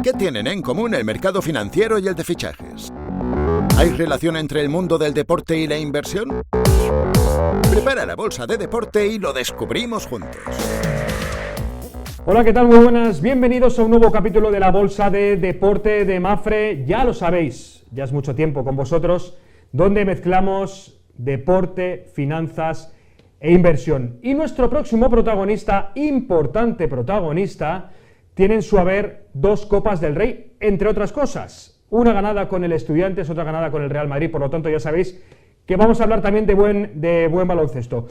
¿Qué tienen en común el mercado financiero y el de fichajes? ¿Hay relación entre el mundo del deporte y la inversión? Prepara la bolsa de deporte y lo descubrimos juntos. Hola, ¿qué tal? Muy buenas, bienvenidos a un nuevo capítulo de la Bolsa de Deporte de Mapfre. Ya lo sabéis, ya es mucho tiempo con vosotros, donde mezclamos deporte, finanzas e inversión. Y nuestro próximo protagonista, importante protagonista, tiene en su haber 2 Copas del Rey, entre otras cosas. Una ganada con el Estudiantes, otra ganada con el Real Madrid, por lo tanto ya sabéis que vamos a hablar también de buen baloncesto.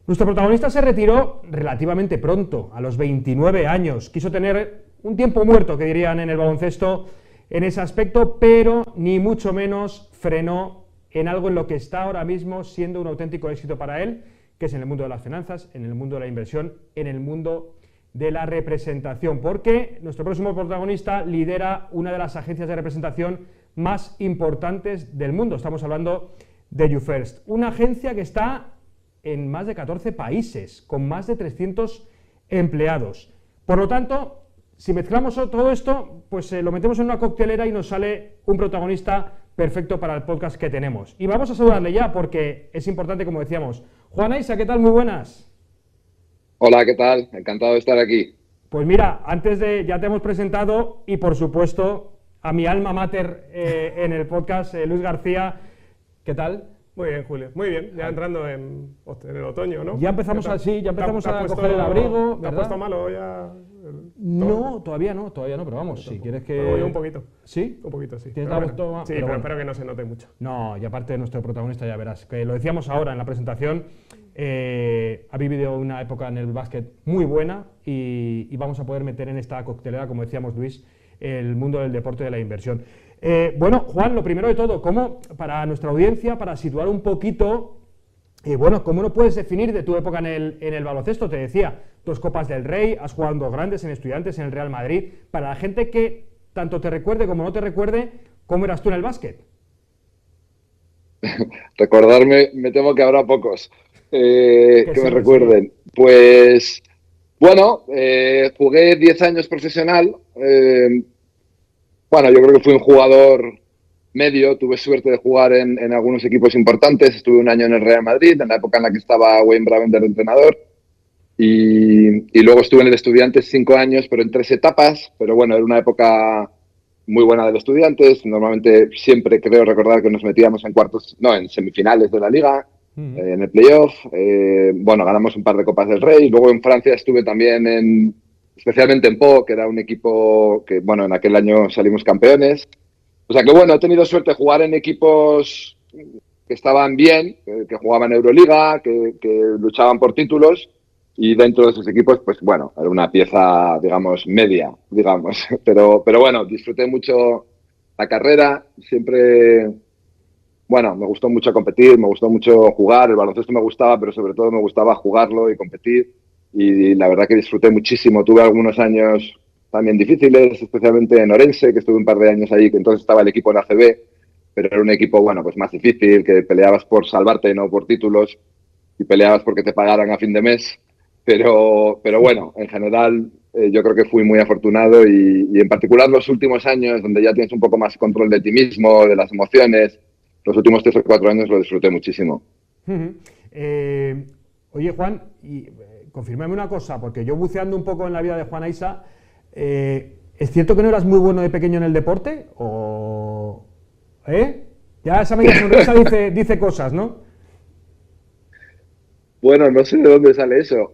Nuestro protagonista se retiró relativamente pronto, a los 29 años. Quiso tener un tiempo muerto, que dirían en el baloncesto, en ese aspecto, pero ni mucho menos frenó en algo en lo que está ahora mismo siendo un auténtico éxito para él, que es en el mundo de las finanzas, en el mundo de la inversión, en el mundo de la representación, porque nuestro próximo protagonista lidera una de las agencias de representación más importantes del mundo. Estamos hablando de YouFirst, una agencia que está en más de 14 países, con más de 300 empleados. Por lo tanto, si mezclamos todo esto, pues lo metemos en una coctelera y nos sale un protagonista perfecto para el podcast que tenemos. Y vamos a saludarle ya, porque es importante, como decíamos. Juan Aysa, ¿qué tal? Muy buenas. Hola, ¿qué tal? Encantado de estar aquí. Pues mira, ya te hemos presentado y por supuesto a mi alma mater en el podcast, Luis García, ¿qué tal? Muy bien, Julio, muy bien, ya entrando en el otoño, ¿no? Ya empezamos a coger el abrigo, ¿verdad? ¿Te has puesto malo ya? No, todavía no, pero vamos, si quieres que... Yo un poquito. ¿Sí? Un poquito, sí. ¿Tienes pero la bueno. Sí, pero espero que no se note mucho. No, y aparte de nuestro protagonista ya verás, que lo decíamos ahora en la presentación, ha vivido una época en el básquet muy buena y vamos a poder meter en esta coctelera, como decíamos Luis, el mundo del deporte y de la inversión. Bueno, Juan, lo primero de todo, ¿cómo, para nuestra audiencia, para situar un poquito, cómo no puedes definir de tu época en el baloncesto? Te decía, 2 Copas del Rey, has jugado en 2 grandes, en Estudiantes, en el Real Madrid. Para la gente que tanto te recuerde como no te recuerde, ¿cómo eras tú en el básquet? Recordarme, me temo que habrá pocos que me recuerden. Sí. Pues, bueno, jugué 10 años profesional. Bueno, yo creo que fui un jugador medio, tuve suerte de jugar en algunos equipos importantes, estuve un año en el Real Madrid, en la época en la que estaba Wayne Bravender de entrenador, y luego estuve en el Estudiantes 5 años, pero en 3 etapas, pero bueno, era una época muy buena del Estudiantes, normalmente siempre creo recordar que nos metíamos en semifinales de la Liga, en el playoff, bueno, ganamos un par de Copas del Rey, luego en Francia estuve también especialmente en Pau, que era un equipo que, bueno, en aquel año salimos campeones. O sea que, bueno, he tenido suerte de jugar en equipos que estaban bien, que jugaban Euroliga, que luchaban por títulos, y dentro de esos equipos, pues, bueno, era una pieza, digamos, media, digamos. Pero bueno, disfruté mucho la carrera, siempre, bueno, me gustó mucho competir, me gustó mucho jugar, el baloncesto me gustaba, pero sobre todo me gustaba jugarlo y competir. Y la verdad que disfruté muchísimo. Tuve algunos años también difíciles, especialmente en Orense, que estuve un par de años allí, que entonces estaba el equipo en ACB, pero era un equipo, bueno, pues más difícil, que peleabas por salvarte, no por títulos, y peleabas porque te pagaran a fin de mes. Pero bueno, en general yo creo que fui muy afortunado y en particular los últimos años, donde ya tienes un poco más control de ti mismo, de las emociones, los últimos 3 o 4 años lo disfruté muchísimo. Oye, Juan, confírmame una cosa, porque yo buceando un poco en la vida de Juan Aysa, ¿es cierto que no eras muy bueno de pequeño en el deporte? ¿O ya esa media sonrisa dice cosas, ¿no? Bueno, no sé de dónde sale eso.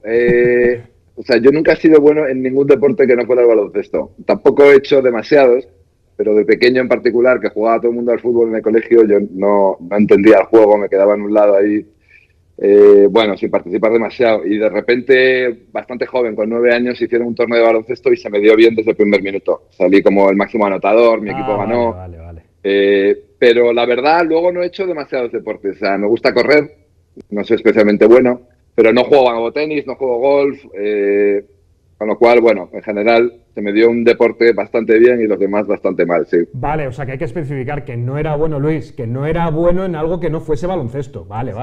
O sea, yo nunca he sido bueno en ningún deporte que no fuera el baloncesto. Tampoco he hecho demasiados, pero de pequeño en particular, que jugaba todo el mundo al fútbol en el colegio, yo no entendía el juego, me quedaba en un lado ahí. Bueno, sin participar demasiado, y de repente, bastante joven, con 9 años, hicieron un torneo de baloncesto y se me dio bien desde el primer minuto. Salí como el máximo anotador, mi equipo ganó. Vale. Pero la verdad, luego no he hecho demasiados deportes. O sea, me gusta correr, no soy especialmente bueno, pero no juego tenis, no juego golf, con lo cual, bueno, en general se me dio un deporte bastante bien y los demás bastante mal, sí. Vale, o sea que hay que especificar que no era bueno, Luis, que no era bueno en algo que no fuese baloncesto. Vale.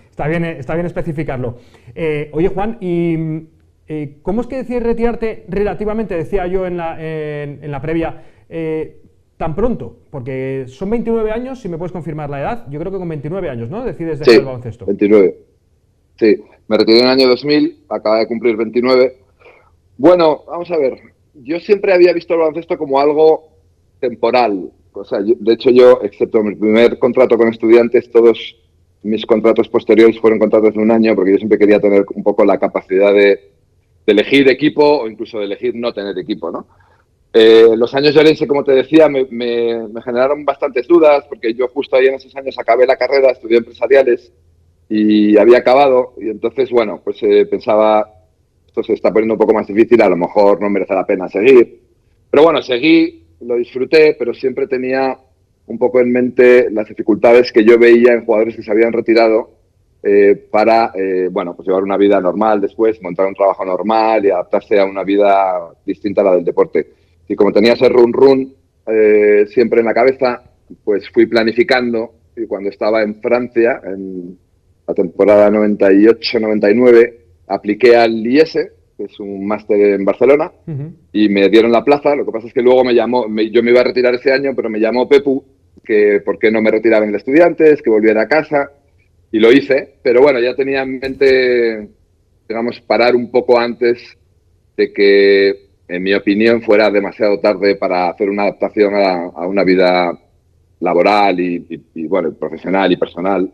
Está bien especificarlo. Oye, Juan, ¿y cómo es que decides retirarte relativamente? Decía yo en la previa, tan pronto? Porque son 29 años, si me puedes confirmar la edad, yo creo que con 29 años, ¿no? Decides dejar el baloncesto. 29. Sí, me retiré en el año 2000, acaba de cumplir 29. Bueno, vamos a ver, yo siempre había visto el baloncesto como algo temporal. O sea, de hecho yo, excepto mi primer contrato con Estudiantes, todos mis contratos posteriores fueron contratos de un año, porque yo siempre quería tener un poco la capacidad de elegir equipo o incluso de elegir no tener equipo, ¿no? Los años de Orense, como te decía, me generaron bastantes dudas, porque yo justo ahí en esos años acabé la carrera, estudié empresariales y había acabado, y entonces, bueno, pues pensaba, esto se está poniendo un poco más difícil, a lo mejor no merece la pena seguir. Pero bueno, seguí, lo disfruté, pero siempre tenía un poco en mente las dificultades que yo veía en jugadores que se habían retirado para, bueno, pues llevar una vida normal después, montar un trabajo normal y adaptarse a una vida distinta a la del deporte. Y como tenía ese run siempre en la cabeza, pues fui planificando, y cuando estaba en Francia, en la temporada 98-99, apliqué al IES, que es un máster en Barcelona, y me dieron la plaza. Lo que pasa es que luego yo me iba a retirar ese año, pero me llamó Pepu, que por qué no me retiraba en el Estudiantes, que volviera a casa, y lo hice. Pero bueno, ya tenía en mente, digamos, parar un poco antes de que, en mi opinión, fuera demasiado tarde para hacer una adaptación a una vida laboral y bueno, profesional y personal,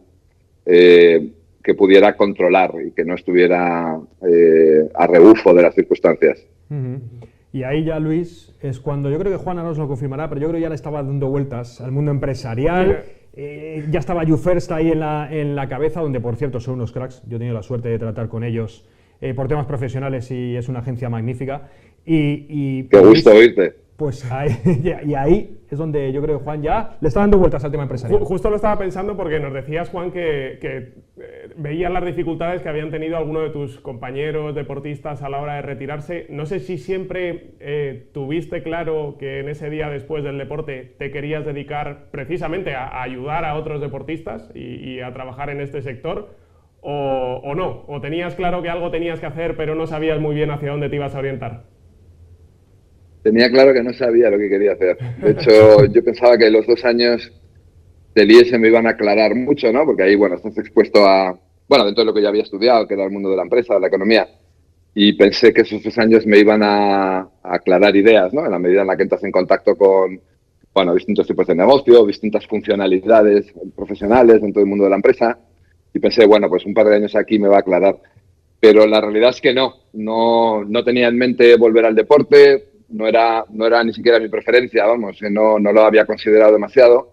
que pudiera controlar y que no estuviera a rebufo de las circunstancias. Y ahí ya, Luis, es cuando, yo creo que Juana nos lo confirmará, pero yo creo que ya le estaba dando vueltas al mundo empresarial. Ya estaba YouFirst ahí en la cabeza, donde, por cierto, son unos cracks. Yo he tenido la suerte de tratar con ellos por temas profesionales y es una agencia magnífica. Qué gusto oírte. Pues ahí es donde yo creo que Juan ya le está dando vueltas al tema empresarial. Justo lo estaba pensando porque nos decías, Juan, que veías las dificultades que habían tenido algunos de tus compañeros deportistas a la hora de retirarse. No sé si siempre tuviste claro que en ese día después del deporte te querías dedicar precisamente a ayudar a otros deportistas y a trabajar en este sector, o no, o tenías claro que algo tenías que hacer pero no sabías muy bien hacia dónde te ibas a orientar. Tenía claro que no sabía lo que quería hacer. De hecho, yo pensaba que los 2 años del IES me iban a aclarar mucho, ¿no? Porque ahí, bueno, estás expuesto a, bueno, dentro de lo que yo había estudiado, que era el mundo de la empresa, de la economía, y pensé que esos 2 años me iban a aclarar ideas, ¿no? En la medida en la que entras en contacto con, bueno, distintos tipos de negocio, distintas funcionalidades profesionales dentro del mundo de la empresa, y pensé, bueno, pues un par de años aquí me va a aclarar. Pero la realidad es que no tenía en mente volver al deporte. No era ni siquiera mi preferencia, vamos, no lo había considerado demasiado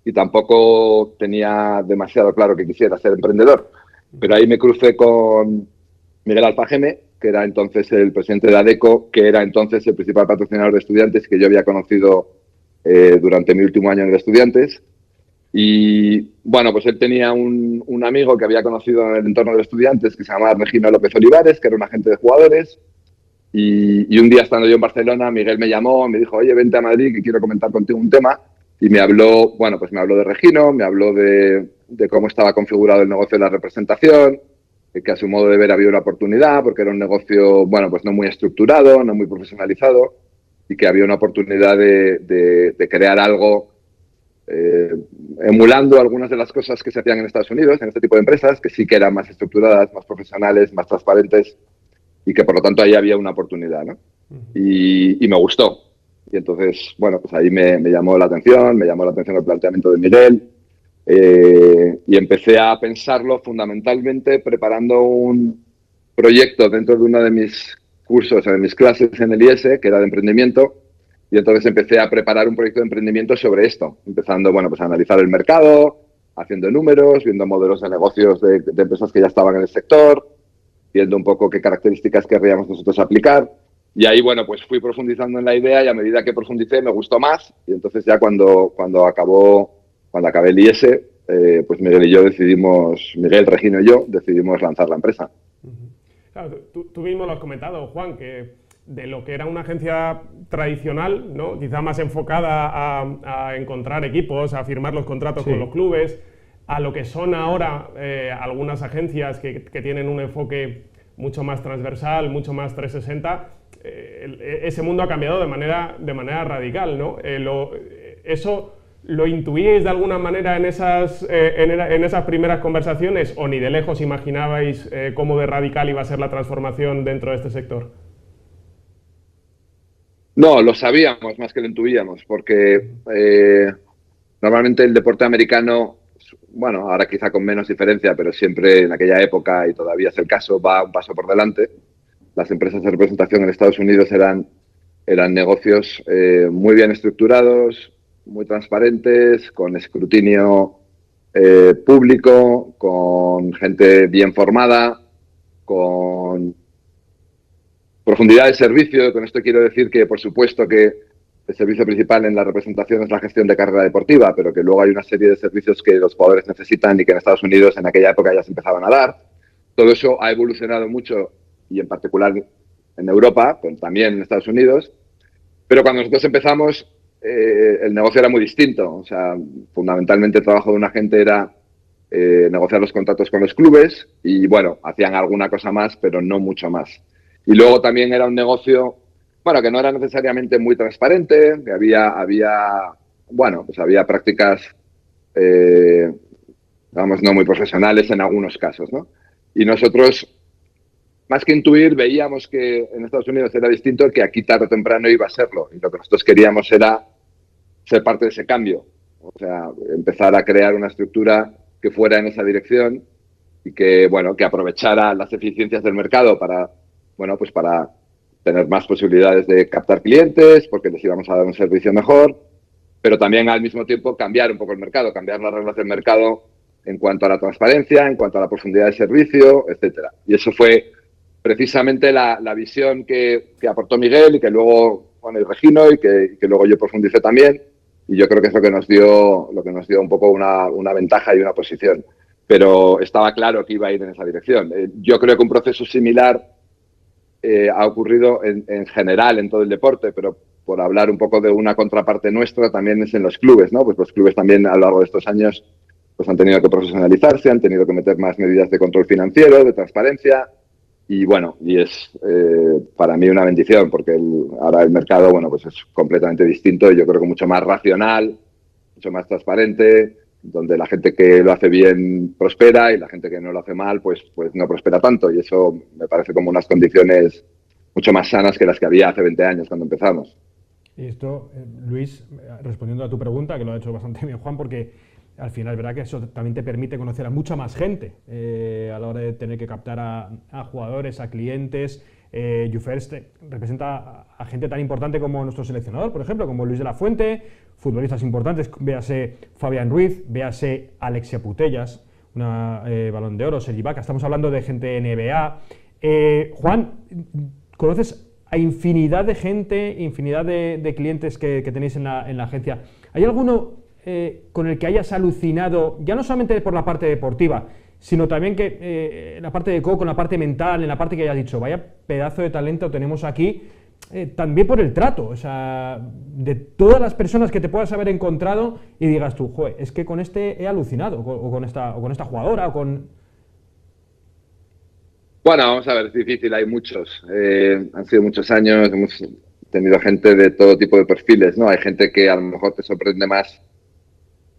y tampoco tenía demasiado claro que quisiera ser emprendedor. Pero ahí me crucé con Miguel Alfageme, que era entonces el presidente de ADECO, que era entonces el principal patrocinador de Estudiantes, que yo había conocido durante mi último año en el Estudiantes. Y bueno, pues él tenía un amigo que había conocido en el entorno de Estudiantes, que se llamaba Regino López Olivares, que era un agente de jugadores. Y un día, estando yo en Barcelona, Miguel me llamó, me dijo, oye, vente a Madrid que quiero comentar contigo un tema. Y me habló, bueno, pues me habló de Regino, me habló de cómo estaba configurado el negocio de la representación, que a su modo de ver había una oportunidad, porque era un negocio, bueno, pues no muy estructurado, no muy profesionalizado, y que había una oportunidad de crear algo emulando algunas de las cosas que se hacían en Estados Unidos, en este tipo de empresas, que sí que eran más estructuradas, más profesionales, más transparentes, y que por lo tanto ahí había una oportunidad, ¿no? Y me gustó. Y entonces, bueno, pues ahí me llamó la atención el planteamiento de Miguel, y empecé a pensarlo fundamentalmente preparando un proyecto dentro de uno de mis cursos, de mis clases en el IES, que era de emprendimiento, y entonces empecé a preparar un proyecto de emprendimiento sobre esto, empezando, bueno, pues a analizar el mercado, haciendo números, viendo modelos de negocios de empresas que ya estaban en el sector, viendo un poco qué características querríamos nosotros aplicar. Y ahí, bueno, pues fui profundizando en la idea y a medida que profundicé me gustó más. Y entonces ya cuando acabé el IES, pues Miguel, Regino y yo decidimos lanzar la empresa. Claro, tú mismo lo has comentado, Juan, que de lo que era una agencia tradicional, ¿no? Quizá más enfocada a encontrar equipos, a firmar los contratos con los clubes, a lo que son ahora algunas agencias que tienen un enfoque mucho más transversal, mucho más 360, ese mundo ha cambiado de manera radical, ¿no? ¿Eso lo intuíais de alguna manera en esas primeras conversaciones o ni de lejos imaginabais cómo de radical iba a ser la transformación dentro de este sector? No, lo sabíamos más que lo intuíamos, porque normalmente el deporte americano, bueno, ahora quizá con menos diferencia, pero siempre en aquella época, y todavía es el caso, va un paso por delante. Las empresas de representación en Estados Unidos eran negocios muy bien estructurados, muy transparentes, con escrutinio público, con gente bien formada, con profundidad de servicio. Con esto quiero decir que, por supuesto, que el servicio principal en la representación es la gestión de carrera deportiva, pero que luego hay una serie de servicios que los jugadores necesitan y que en Estados Unidos en aquella época ya se empezaban a dar. Todo eso ha evolucionado mucho, y en particular en Europa, pero también en Estados Unidos. Pero cuando nosotros empezamos, el negocio era muy distinto. O sea, fundamentalmente el trabajo de un agente era negociar los contratos con los clubes y, bueno, hacían alguna cosa más, pero no mucho más. Y luego también era un negocio, bueno, que no era necesariamente muy transparente, que había prácticas, digamos, no muy profesionales en algunos casos, ¿no? Y nosotros, más que intuir, veíamos que en Estados Unidos era distinto, que aquí tarde o temprano iba a serlo. Y lo que nosotros queríamos era ser parte de ese cambio. O sea, empezar a crear una estructura que fuera en esa dirección y que, bueno, que aprovechara las eficiencias del mercado para tener más posibilidades de captar clientes, porque les íbamos a dar un servicio mejor, pero también al mismo tiempo cambiar un poco el mercado, cambiar las reglas del mercado en cuanto a la transparencia, en cuanto a la profundidad de servicio, etcétera. Y eso fue precisamente la visión que aportó Miguel y que luego, bueno, y Regino, y que luego yo profundicé también. Y yo creo que es lo que nos dio un poco una ventaja y una posición. Pero estaba claro que iba a ir en esa dirección. Yo creo que un proceso similar ha ocurrido en general en todo el deporte, pero por hablar un poco de una contraparte nuestra, también es en los clubes, ¿no? Pues los clubes también a lo largo de estos años pues han tenido que profesionalizarse, han tenido que meter más medidas de control financiero, de transparencia, y bueno, y es para mí una bendición, porque ahora el mercado, bueno, pues es completamente distinto y yo creo que mucho más racional, mucho más transparente, donde la gente que lo hace bien prospera y la gente que no lo hace mal pues no prospera tanto, y eso me parece como unas condiciones mucho más sanas que las que había hace 20 años cuando empezamos. Y esto, Luis, respondiendo a tu pregunta, que lo ha hecho bastante bien Juan, porque al final es verdad que eso también te permite conocer a mucha más gente a la hora de tener que captar a jugadores, a clientes. YouFirst representa a gente tan importante como nuestro seleccionador, por ejemplo, como Luis de la Fuente, futbolistas importantes, véase Fabián Ruiz, véase Alexia Putellas, una Balón de Oro, Sergi Ibaka. Estamos hablando de gente NBA. Juan, ¿conoces a infinidad de gente, infinidad de clientes que tenéis en la agencia? ¿Hay alguno con el que hayas alucinado, ya no solamente por la parte deportiva, sino también que la parte de coco, en la parte mental, en la parte que hayas dicho, vaya pedazo de talento tenemos aquí, también por el trato, o sea, de todas las personas que te puedas haber encontrado y digas tú, joder, es que con este he alucinado, o con esta jugadora, o con... Bueno, vamos a ver, es difícil, hay muchos. Han sido muchos años, hemos tenido gente de todo tipo de perfiles, ¿no? Hay gente que a lo mejor te sorprende más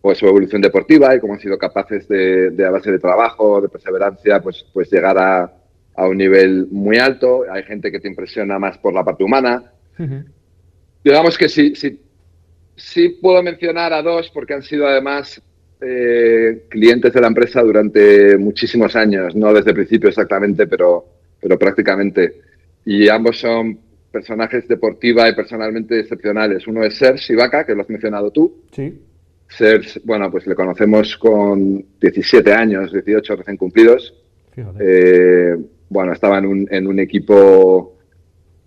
pues su evolución deportiva y cómo han sido capaces de a base de trabajo, de perseverancia, pues llegar a un nivel muy alto. Hay gente que te impresiona más por la parte humana. Uh-huh. Digamos que sí puedo mencionar a dos, porque han sido además clientes de la empresa durante muchísimos años, no desde el principio exactamente, pero prácticamente. Y ambos son personajes deportiva y personalmente excepcionales. Uno es Sergi Ibaka, que lo has mencionado tú. Sí. Sergi, bueno, pues le conocemos con 17 años, 18 recién cumplidos. Bueno, estaba en un equipo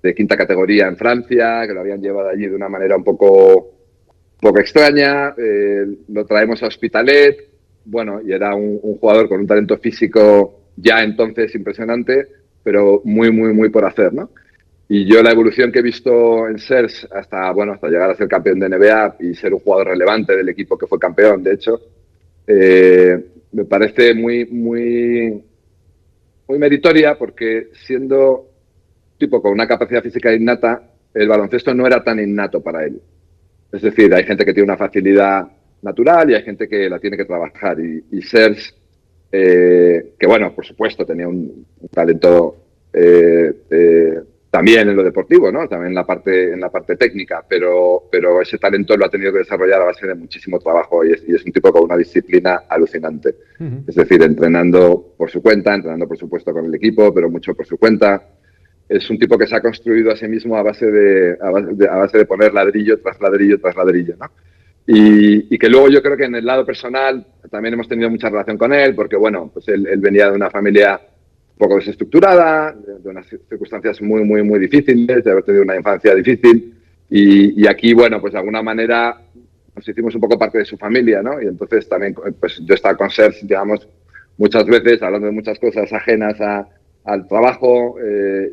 de quinta categoría en Francia, que lo habían llevado allí de una manera un poco extraña. Lo traemos a Hospitalet, bueno, y era un jugador con un talento físico ya entonces impresionante, pero muy por hacer, ¿no? Y yo la evolución que he visto en Serge hasta llegar a ser campeón de NBA y ser un jugador relevante del equipo que fue campeón, de hecho, me parece muy meritoria, porque siendo tipo con una capacidad física innata, el baloncesto no era tan innato para él. Es decir, hay gente que tiene una facilidad natural y hay gente que la tiene que trabajar. Y Serge, que bueno, por supuesto, tenía un talento también en lo deportivo, ¿no? También en la parte técnica, pero ese talento lo ha tenido que desarrollar a base de muchísimo trabajo y es un tipo con una disciplina alucinante. Es decir, entrenando por su cuenta, entrenando por supuesto con el equipo, pero mucho por su cuenta. Es un tipo que se ha construido a sí mismo a base de poner ladrillo tras ladrillo tras ladrillo, ¿no? Y que luego yo creo que en el lado personal también hemos tenido mucha relación con él, porque bueno, pues él venía de una familia un poco desestructurada, de unas circunstancias muy, muy, muy difíciles, de haber tenido una infancia difícil, y aquí, bueno, pues de alguna manera nos hicimos un poco parte de su familia, ¿no? Y entonces también, pues yo estaba con Serge, digamos, muchas veces hablando de muchas cosas ajenas al trabajo,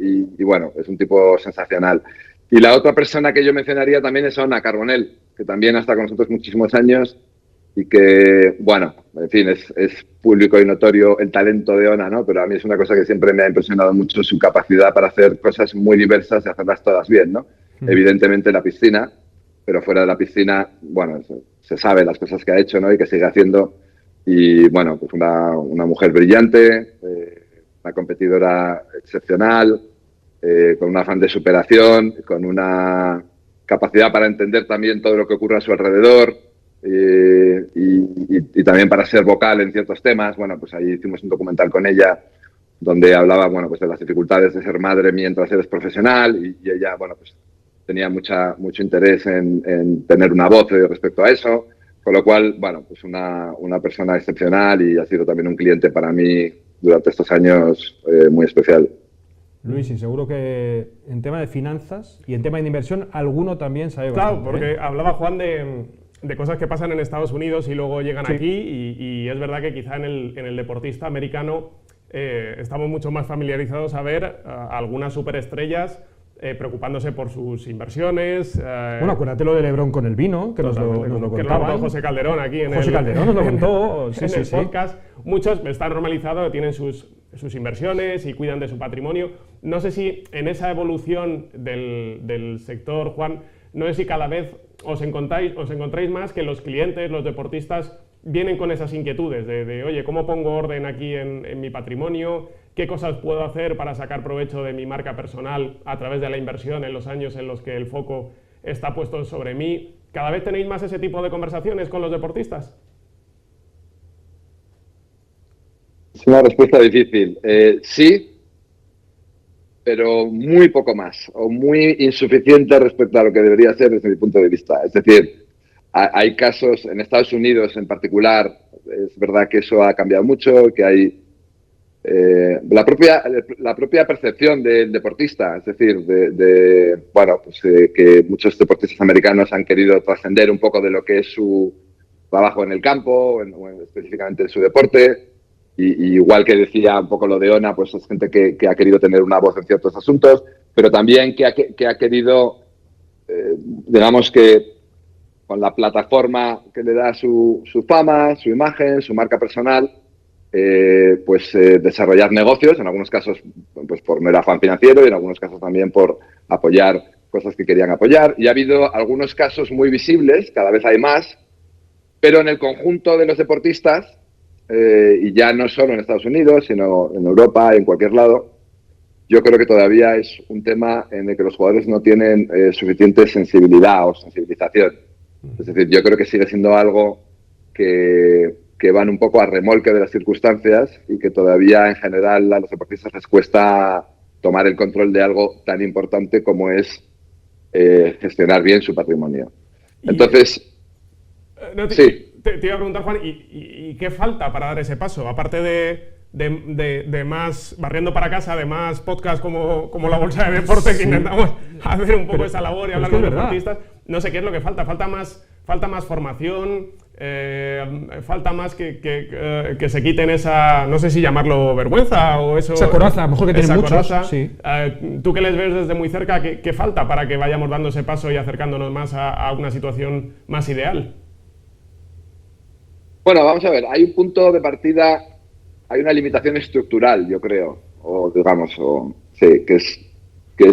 y bueno, es un tipo sensacional. Y la otra persona que yo mencionaría también es Ona Carbonell, que también está con nosotros muchísimos años y que, bueno, en fin, es público y notorio el talento de Ona, ¿no? Pero a mí es una cosa que siempre me ha impresionado mucho, su capacidad para hacer cosas muy diversas y hacerlas todas bien, ¿no? Evidentemente la piscina, pero fuera de la piscina, bueno, se sabe las cosas que ha hecho, ¿no? Y que sigue haciendo. Y, bueno, pues una mujer brillante, una competidora excepcional, con un afán de superación, con una capacidad para entender también todo lo que ocurre a su alrededor, y también para ser vocal en ciertos temas. Bueno, pues ahí hicimos un documental con ella donde hablaba, bueno, pues de las dificultades de ser madre mientras eres profesional, y ella, bueno, pues tenía mucho interés en tener una voz respecto a eso, con lo cual, bueno, pues una persona excepcional, y ha sido también un cliente para mí durante estos años muy especial. Luis, y seguro que en tema de finanzas y en tema de inversión, alguno también sabe Claro, bastante, porque hablaba Juan de cosas que pasan en Estados Unidos y luego llegan aquí, y es verdad que quizá en el deportista americano estamos mucho más familiarizados a ver a algunas superestrellas preocupándose por sus inversiones. Bueno, acuérdate lo de LeBron con el vino, que nos lo que contaba. lo contó José Calderón aquí en José Calderón nos lo contó, sí, en sí, el sí. podcast. Muchos están normalizados, tienen sus inversiones y cuidan de su patrimonio. No sé si en esa evolución del sector, Juan, no sé si cada vez os encontráis más que los clientes, los deportistas, vienen con esas inquietudes de oye, ¿cómo pongo orden aquí en mi patrimonio? ¿Qué cosas puedo hacer para sacar provecho de mi marca personal a través de la inversión en los años en los que el foco está puesto sobre mí? ¿Cada vez tenéis más ese tipo de conversaciones con los deportistas? Es una respuesta difícil. Sí, pero muy poco más, o muy insuficiente respecto a lo que debería ser desde mi punto de vista. Es decir, hay casos, en Estados Unidos en particular, es verdad que eso ha cambiado mucho, que hay la propia percepción del deportista, es decir, bueno, pues, que muchos deportistas americanos han querido trascender un poco de lo que es su trabajo en el campo, o específicamente en su deporte. Y igual que decía un poco lo de Ona, pues es gente que ha querido tener una voz en ciertos asuntos, pero también que ha querido, digamos que con la plataforma que le da su fama, su imagen, su marca personal, desarrollar negocios, en algunos casos pues por mero afán financiero y en algunos casos también por apoyar cosas que querían apoyar. Y ha habido algunos casos muy visibles, cada vez hay más, pero en el conjunto de los deportistas, y ya no solo en Estados Unidos, sino en Europa y en cualquier lado, yo creo que todavía es un tema en el que los jugadores no tienen suficiente sensibilidad o sensibilización. Es decir, yo creo que sigue siendo algo que van un poco a remolque de las circunstancias y que todavía en general a los deportistas les cuesta tomar el control de algo tan importante como es gestionar bien su patrimonio. Entonces, sí. Te iba a preguntar, Juan, ¿y qué falta para dar ese paso? Aparte de más, barriendo para casa, de más podcasts como La Bolsa de Deporte, que intentamos hacer un poco esa labor y hablar con los deportistas, no sé qué es lo que falta. Falta más formación, falta más que se quiten esa, no sé si llamarlo vergüenza o eso. Esa coraza, a lo mejor que tienen muchos. Sí. Tú que les ves desde muy cerca, ¿qué falta para que vayamos dando ese paso y acercándonos más a una situación más ideal? Bueno, vamos a ver, hay un punto de partida, hay una limitación estructural, yo creo, o digamos, que es que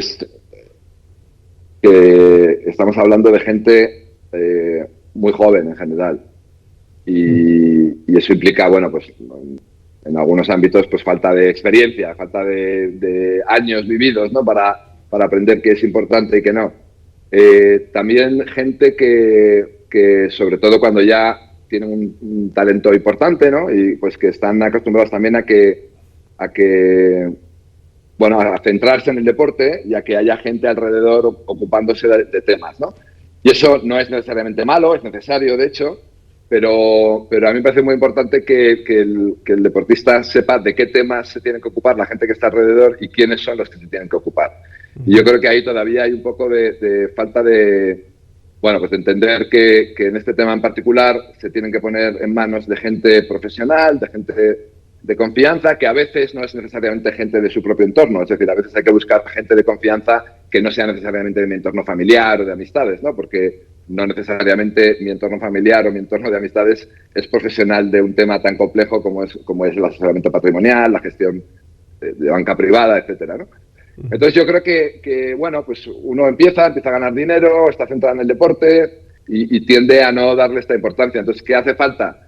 estamos hablando de gente muy joven en general. Y eso implica, bueno, pues en algunos ámbitos, pues falta de experiencia, falta de años vividos, ¿no? Para aprender qué es importante y qué no. También gente que sobre todo cuando ya tienen un talento importante, ¿no? Y pues que están acostumbrados también a centrarse en el deporte y a que haya gente alrededor ocupándose de temas, ¿no? Y eso no es necesariamente malo, es necesario, de hecho, pero a mí me parece muy importante que el deportista sepa de qué temas se tiene que ocupar la gente que está alrededor y quiénes son los que se tienen que ocupar. Y yo creo que ahí todavía hay un poco de falta de entender que en este tema en particular se tienen que poner en manos de gente profesional, de gente de confianza, que a veces no es necesariamente gente de su propio entorno. Es decir, a veces hay que buscar gente de confianza que no sea necesariamente de mi entorno familiar o de amistades, ¿no? Porque no necesariamente mi entorno familiar o mi entorno de amistades es profesional de un tema tan complejo como es el asesoramiento patrimonial, la gestión de banca privada, etcétera, ¿no? Entonces yo creo que pues uno empieza a ganar dinero, está centrado en el deporte y tiende a no darle esta importancia. Entonces, ¿qué hace falta?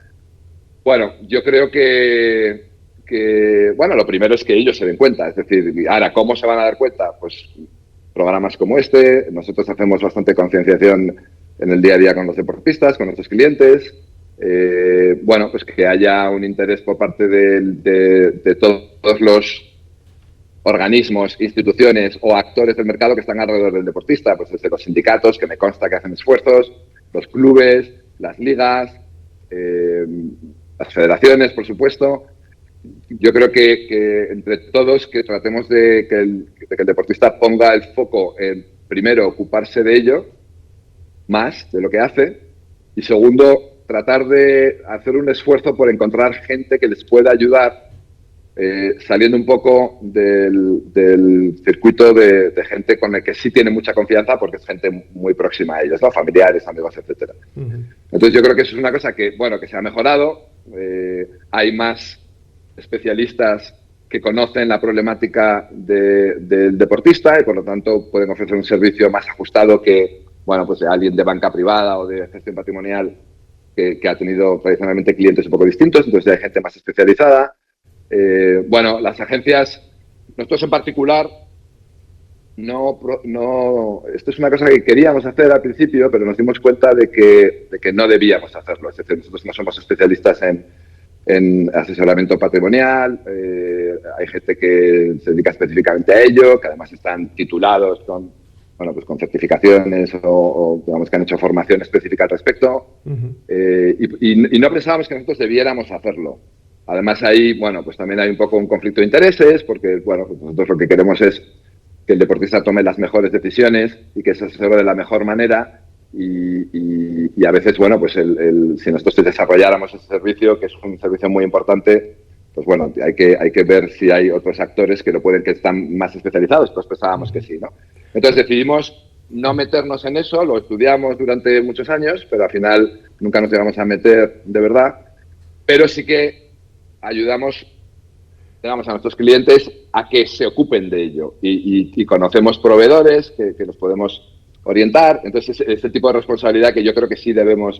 Bueno, yo creo que lo primero es que ellos se den cuenta. Es decir, ahora, ¿cómo se van a dar cuenta? Pues programas como este. Nosotros hacemos bastante concienciación en el día a día con los deportistas, con nuestros clientes. Pues que haya un interés por parte de todos los organismos, instituciones o actores del mercado que están alrededor del deportista, pues desde los sindicatos, que me consta que hacen esfuerzos, los clubes, las ligas, las federaciones, por supuesto. Yo creo que entre todos que tratemos de que el deportista ponga el foco en, primero, ocuparse de ello, más de lo que hace, y segundo, tratar de hacer un esfuerzo por encontrar gente que les pueda ayudar, saliendo un poco del circuito de gente con el que sí tiene mucha confianza, porque es gente muy próxima a ellos, ¿no? Familiares, amigos, etcétera. Entonces yo creo que eso es una cosa que se ha mejorado. Hay más especialistas que conocen la problemática del deportista y por lo tanto pueden ofrecer un servicio más ajustado que alguien de banca privada o de gestión patrimonial que ha tenido tradicionalmente clientes un poco distintos. Entonces hay gente más especializada. Las agencias, nosotros en particular, esto es una cosa que queríamos hacer al principio, pero nos dimos cuenta de que no debíamos hacerlo. Es decir, nosotros no somos especialistas en asesoramiento patrimonial, hay gente que se dedica específicamente a ello, que además están titulados con certificaciones o digamos que han hecho formación específica al respecto, y no pensábamos que nosotros debiéramos hacerlo. Además ahí, pues también hay un poco un conflicto de intereses, porque, nosotros lo que queremos es que el deportista tome las mejores decisiones y que se asesore de la mejor manera y a veces, si nosotros desarrolláramos ese servicio, que es un servicio muy importante, pues hay que ver si hay otros actores que están más especializados, pues pensábamos que sí, ¿no? Entonces decidimos no meternos en eso, lo estudiamos durante muchos años, pero al final nunca nos llegamos a meter de verdad, pero sí que ayudamos, digamos, a nuestros clientes a que se ocupen de ello y conocemos proveedores que los podemos orientar. Entonces, es el tipo de responsabilidad que yo creo que sí debemos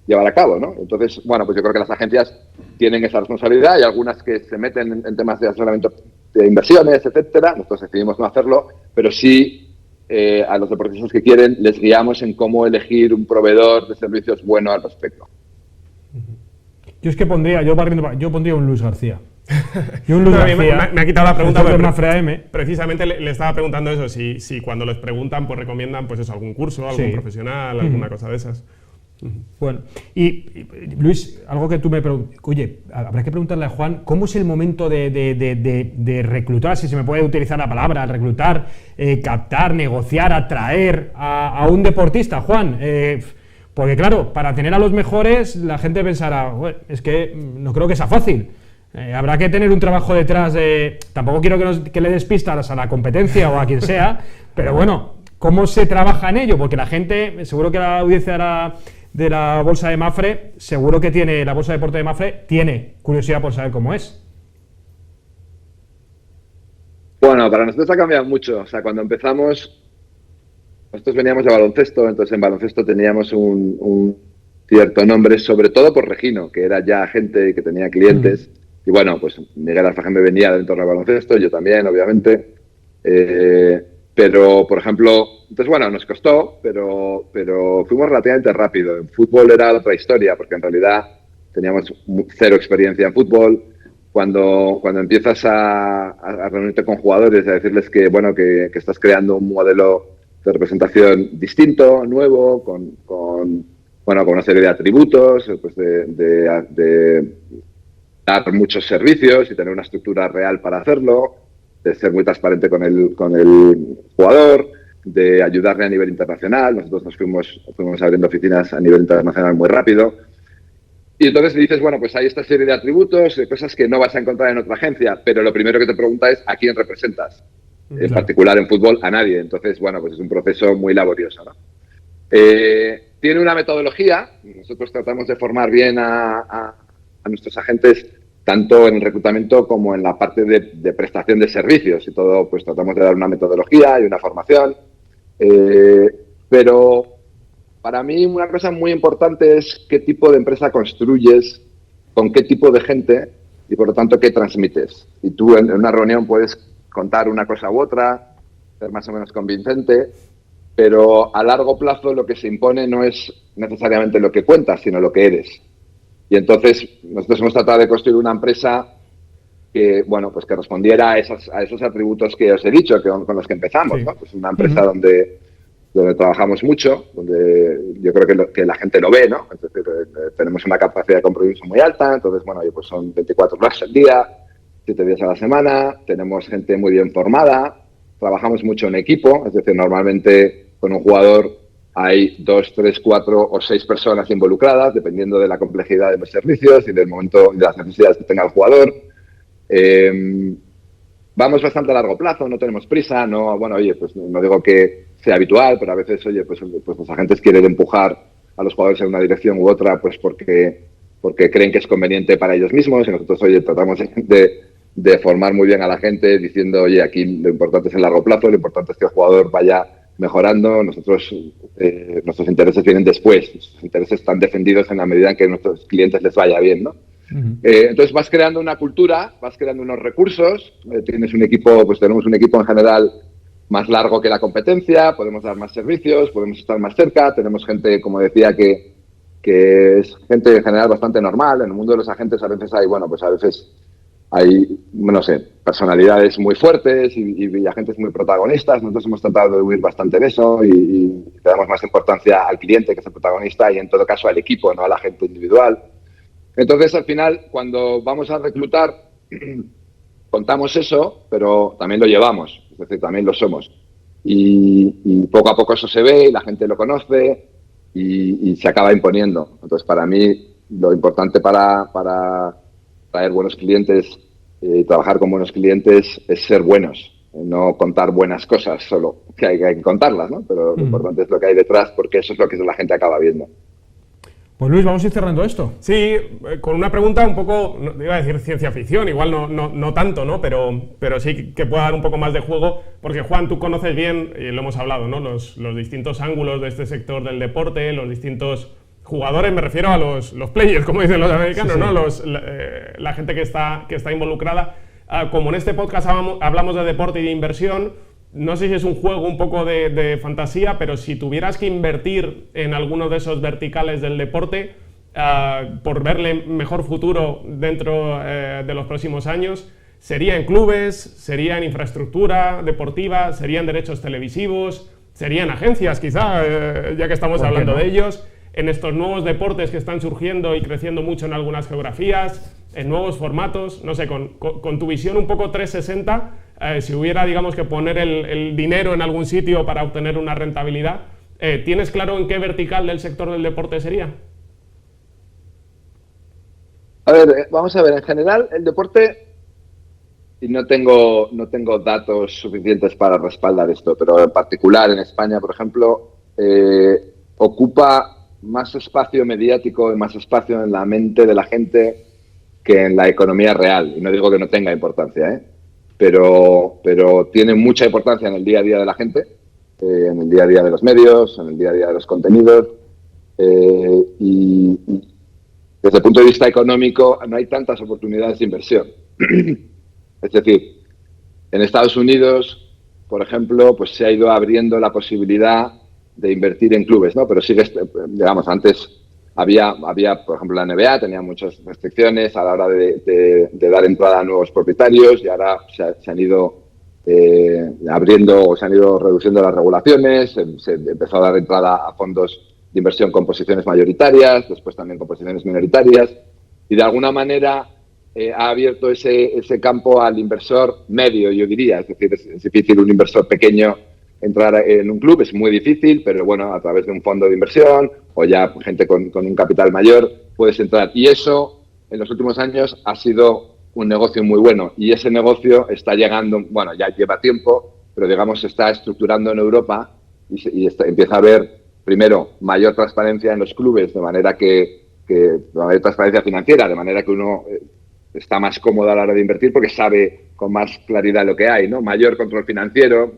llevar a cabo, ¿no? Entonces, yo creo que las agencias tienen esa responsabilidad. Hay algunas que se meten en temas de asesoramiento de inversiones, etcétera. Nosotros decidimos no hacerlo, pero sí a los deportistas que quieren les guiamos en cómo elegir un proveedor de servicios bueno al respecto. Yo es que pondría un Luis García. Yo un Luis García. Me ha quitado la pregunta, pero precisamente le estaba preguntando eso, si cuando les preguntan, pues recomiendan pues eso, algún curso, algún profesional, alguna cosa de esas. Bueno, y Luis, algo que tú me preguntas, oye, habrá que preguntarle a Juan, ¿cómo es el momento de reclutar, si se me puede utilizar la palabra, reclutar, captar, negociar, atraer a un deportista, Juan? Porque claro, para tener a los mejores, la gente pensará, bueno, es que no creo que sea fácil. Habrá que tener un trabajo detrás de... Tampoco quiero que le des pistas a la competencia o a quien sea, pero bueno, ¿cómo se trabaja en ello? Porque la gente, seguro que la audiencia de la Bolsa de Mapfre, seguro que la Bolsa de Deporte de Mapfre tiene curiosidad por saber cómo es. Bueno, para nosotros ha cambiado mucho. O sea, cuando empezamos, nosotros veníamos de baloncesto, entonces en baloncesto teníamos un cierto nombre, sobre todo por Regino, que era ya gente que tenía clientes. Y bueno, pues Miguel Alfajeme venía del entorno del baloncesto, yo también, obviamente. Pero, por ejemplo, entonces bueno, nos costó, pero fuimos relativamente rápido. En fútbol era otra historia, porque en realidad teníamos cero experiencia en fútbol. Cuando empiezas a reunirte con jugadores y a decirles que, bueno, que estás creando un modelo de representación distinto, nuevo, con una serie de atributos, pues de dar muchos servicios y tener una estructura real para hacerlo, de ser muy transparente con el jugador, de ayudarle a nivel internacional. Nosotros nos fuimos abriendo oficinas a nivel internacional muy rápido. Y entonces dices, bueno, pues hay esta serie de atributos, de cosas que no vas a encontrar en otra agencia, pero lo primero que te pregunta es ¿a quién representas? En particular en fútbol, a nadie. Entonces, bueno, pues es un proceso muy laborioso, ¿no? Tiene una metodología. Nosotros tratamos de formar bien a nuestros agentes tanto en el reclutamiento como en la parte de prestación de servicios y todo, pues tratamos de dar una metodología y una formación. Pero para mí una cosa muy importante es qué tipo de empresa construyes, con qué tipo de gente y por lo tanto qué transmites. Y tú en una reunión puedes contar una cosa u otra, ser más o menos convincente, pero a largo plazo lo que se impone no es necesariamente lo que cuentas, sino lo que eres. Y entonces nosotros hemos tratado de construir una empresa que, bueno, pues que respondiera a esos atributos que os he dicho, con los que empezamos, ¿no? Pues una empresa donde trabajamos mucho, donde yo creo que la gente lo ve, ¿no? Es decir, tenemos una capacidad de compromiso muy alta, entonces, bueno, pues son 24 horas al día, 7 días a la semana, tenemos gente muy bien formada, trabajamos mucho en equipo, es decir, normalmente con un jugador hay 2, 3, 4 o 6 personas involucradas, dependiendo de la complejidad de los servicios y del momento y de las necesidades que tenga el jugador. Vamos bastante a largo plazo, no tenemos prisa, pues no digo que sea habitual, pero a veces, pues los agentes quieren empujar a los jugadores en una dirección u otra, pues porque creen que es conveniente para ellos mismos, y nosotros, tratamos de formar muy bien a la gente diciendo, aquí lo importante es el largo plazo, lo importante es que el jugador vaya mejorando. Nuestros intereses vienen después, nuestros intereses están defendidos en la medida en que a nuestros clientes les vaya bien, ¿no? Entonces vas creando una cultura, vas creando unos recursos, tienes un equipo, pues tenemos un equipo en general más largo que la competencia, podemos dar más servicios, podemos estar más cerca, tenemos gente, como decía, que es gente en general bastante normal. En el mundo de los agentes a veces hay, no sé, personalidades muy fuertes y agentes muy protagonistas. Nosotros hemos tratado de huir bastante de eso y le damos más importancia al cliente, que es el protagonista, y en todo caso al equipo, no al agente individual. Entonces, al final, cuando vamos a reclutar, contamos eso, pero también lo llevamos, es decir, también lo somos. Y poco a poco eso se ve y la gente lo conoce y se acaba imponiendo. Entonces, para mí, lo importante para traer buenos clientes y trabajar con buenos clientes es ser buenos, no contar buenas cosas solo, que hay que contarlas, ¿no? Pero lo importante es lo que hay detrás, porque eso es lo que la gente acaba viendo. Pues Luis, vamos a ir cerrando esto. Sí, con una pregunta un poco, iba a decir ciencia ficción, igual no tanto, ¿no? Pero sí que pueda dar un poco más de juego, porque Juan, tú conoces bien, y lo hemos hablado, ¿no? Los distintos ángulos de este sector del deporte, los distintos jugadores, me refiero a los players, como dicen los americanos, sí, sí. ¿No? La gente que está involucrada. Como en este podcast hablamos de deporte y de inversión, no sé si es un juego un poco de fantasía, pero si tuvieras que invertir en alguno de esos verticales del deporte, por verle mejor futuro dentro de los próximos años, ¿sería en clubes, sería en infraestructura deportiva, sería en derechos televisivos, sería en agencias quizá, ya que estamos hablando de ellos, en estos nuevos deportes que están surgiendo y creciendo mucho en algunas geografías, en nuevos formatos? No sé, con tu visión un poco 360, si hubiera, digamos, que poner el dinero en algún sitio para obtener una rentabilidad, ¿tienes claro en qué vertical del sector del deporte sería? A ver, vamos a ver, en general el deporte, y no tengo datos suficientes para respaldar esto, pero en particular en España, por ejemplo, ocupa más espacio mediático y más espacio en la mente de la gente que en la economía real. Y no digo que no tenga importancia, pero tiene mucha importancia en el día a día de la gente, en el día a día de los medios, en el día a día de los contenidos, y desde el punto de vista económico no hay tantas oportunidades de inversión. Es decir, en Estados Unidos, por ejemplo, pues se ha ido abriendo la posibilidad de invertir en clubes, ¿no? Pero sigue, digamos, antes había, por ejemplo, la NBA tenía muchas restricciones a la hora de dar entrada a nuevos propietarios, y ahora se han ido abriendo, o se han ido reduciendo las regulaciones, se empezó a dar entrada a fondos de inversión con posiciones mayoritarias, después también con posiciones minoritarias, y de alguna manera ha abierto ese campo al inversor medio, yo diría. Es decir, es difícil un inversor pequeño entrar en un club, es muy difícil, pero bueno, a través de un fondo de inversión o ya gente con un capital mayor puedes entrar. Y eso, en los últimos años, ha sido un negocio muy bueno, y ese negocio está llegando, bueno, ya lleva tiempo, pero digamos se está estructurando en Europa y empieza a haber, primero, mayor transparencia en los clubes, de manera que mayor transparencia financiera, de manera que uno está más cómodo a la hora de invertir porque sabe con más claridad lo que hay, ¿no? Mayor control financiero,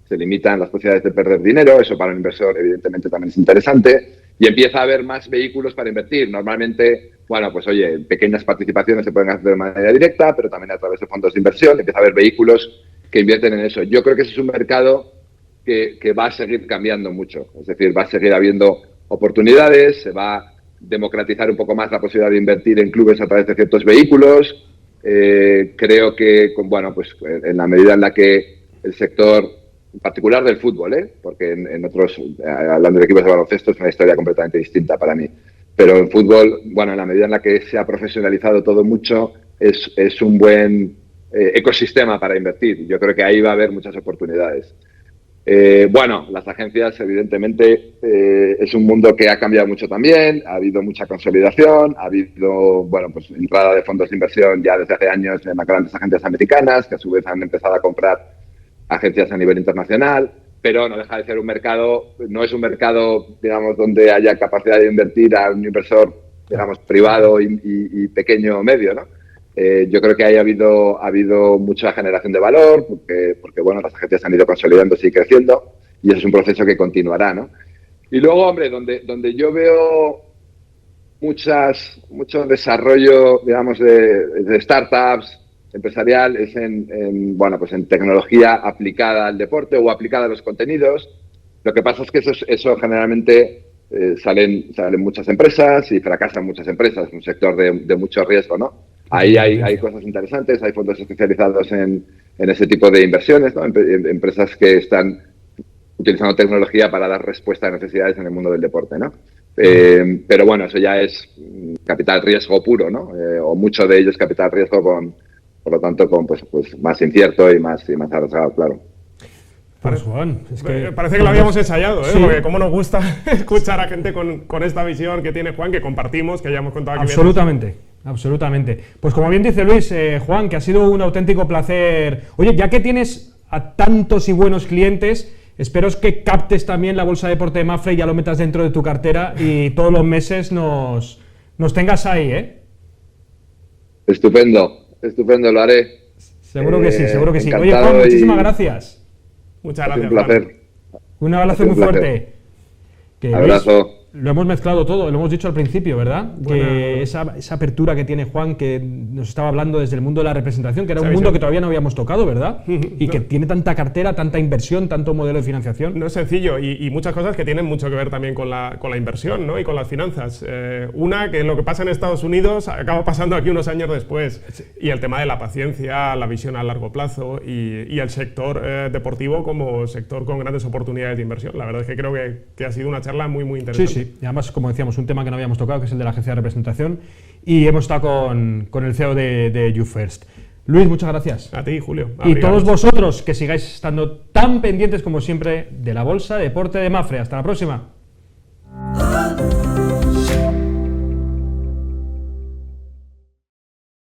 se limitan las posibilidades de perder dinero, eso para un inversor evidentemente también es interesante, y empieza a haber más vehículos para invertir. Normalmente, bueno, pues oye, pequeñas participaciones se pueden hacer de manera directa, pero también a través de fondos de inversión empieza a haber vehículos que invierten en eso. Yo creo que ese es un mercado que va a seguir cambiando mucho, es decir, va a seguir habiendo oportunidades, se va a democratizar un poco más la posibilidad de invertir en clubes a través de ciertos vehículos. Creo que, bueno, pues en la medida en la que el sector, en particular del fútbol, porque en otros, hablando de equipos de baloncesto, es una historia completamente distinta para mí, pero en fútbol, bueno, en la medida en la que se ha profesionalizado todo mucho, es un buen ecosistema para invertir. Yo creo que ahí va a haber muchas oportunidades. Bueno, las agencias, evidentemente, es un mundo que ha cambiado mucho también, ha habido mucha consolidación, ha habido, bueno, pues entrada de fondos de inversión ya desde hace años en las grandes agencias americanas, que a su vez han empezado a comprar agencias a nivel internacional, pero no deja de ser un mercado, no es un mercado, digamos, donde haya capacidad de invertir a un inversor, digamos, privado y pequeño o medio, ¿no? Yo creo que ahí ha habido mucha generación de valor, porque bueno, las agencias han ido consolidándose y creciendo, y eso es un proceso que continuará, ¿no? Y luego, hombre, donde yo veo mucho desarrollo, digamos, de startups, empresarial, es bueno, pues en tecnología aplicada al deporte o aplicada a los contenidos. Lo que pasa es que eso generalmente salen muchas empresas y fracasan muchas empresas, es un sector de mucho riesgo, ¿no? Ahí hay cosas interesantes, hay fondos especializados en ese tipo de inversiones, ¿no? Empresas que están utilizando tecnología para dar respuesta a necesidades en el mundo del deporte, ¿no? Pero bueno, eso ya es capital riesgo puro, ¿no? O mucho de ello es capital riesgo por lo tanto, con pues más incierto y más arriesgado, claro. Pues Juan, es que parece que lo habíamos ensayado, sí. Porque cómo nos gusta escuchar a gente con esta visión que tiene Juan, que compartimos, que ya hemos contado aquí. Absolutamente. Pues como bien dice Luis, Juan, que ha sido un auténtico placer. Oye, ya que tienes a tantos y buenos clientes, espero que captes también la bolsa de deporte de Mapfre y ya lo metas dentro de tu cartera y todos los meses nos tengas ahí, ¿eh? Estupendo, lo haré. Seguro que sí. Oye, Juan, muchísimas gracias. Muchas gracias. Un placer. Un abrazo muy fuerte. Abrazo. Lo hemos mezclado todo, lo hemos dicho al principio, ¿verdad? Bueno, que esa apertura que tiene Juan, que nos estaba hablando desde el mundo de la representación, que era un mundo que todavía no habíamos tocado, ¿verdad? Y que tiene tanta cartera, tanta inversión, tanto modelo de financiación. No es sencillo, y muchas cosas que tienen mucho que ver también con la inversión, ¿no? Y con las finanzas. Una, que lo que pasa en Estados Unidos acaba pasando aquí unos años después. Y el tema de la paciencia, la visión a largo plazo y el sector deportivo como sector con grandes oportunidades de inversión. La verdad es que creo que ha sido una charla muy, muy interesante. Sí. Y además, como decíamos, un tema que no habíamos tocado, que es el de la agencia de representación, y hemos estado con el CEO de YouFirst. Luis, muchas gracias. A ti, Julio. Y todos vosotros que sigáis estando tan pendientes como siempre de la Bolsa de Deporte de Mapfre. Hasta la próxima.